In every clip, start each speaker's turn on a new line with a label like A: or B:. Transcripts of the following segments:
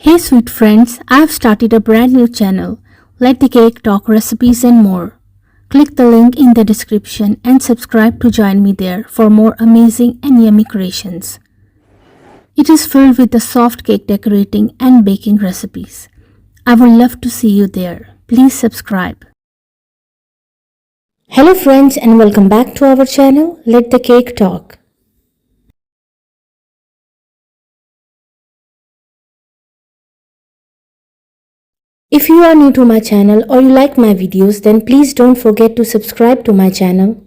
A: Hey sweet friends, I have started a brand new channel, Let the Cake Talk Recipes and More. Click the link in the description and subscribe to join me there for more amazing and yummy creations. It is filled with the soft cake decorating and baking recipes. I would love to see you there. Please subscribe. Hello friends and welcome back to our channel, Let the Cake Talk. If you are new to my channel or you like my videos, then please don't forget to subscribe to my channel.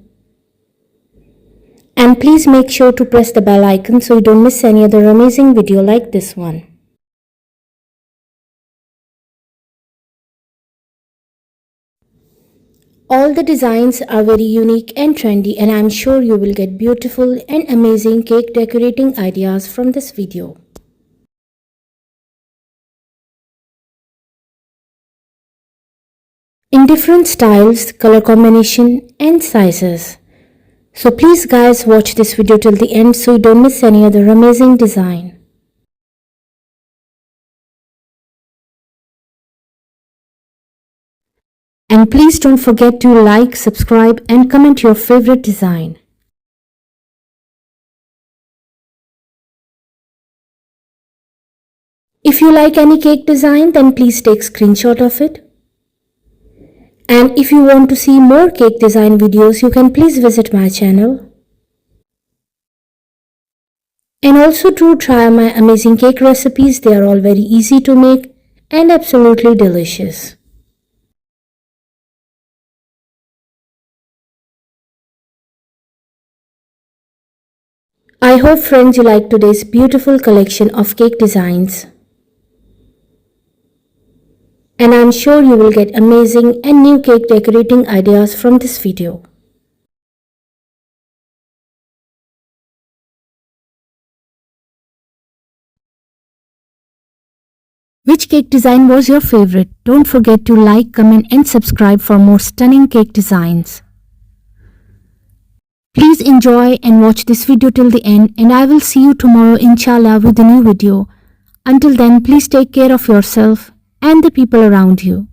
A: And please make sure to press the bell icon so you don't miss any other amazing video like this one. All the designs are very unique and trendy, and I'm sure you will get beautiful and amazing cake decorating ideas from this video. In different styles, color combination and sizes. So please guys watch this video till the end so you don't miss any other amazing design. And please don't forget to like, subscribe and comment your favorite design. If you like any cake design, then please take screenshot of it. And if you want to see more cake design videos, you can please visit my channel. And also do try my amazing cake recipes. They are all very easy to make and absolutely delicious. I hope friends you like today's beautiful collection of cake designs. And I'm sure you will get amazing and new cake decorating ideas from this video. Which cake design was your favorite? Don't forget to like, comment and subscribe for more stunning cake designs. Please enjoy and watch this video till the end, and I will see you tomorrow inshallah with a new video. Until then, please take care of yourself and the people around you.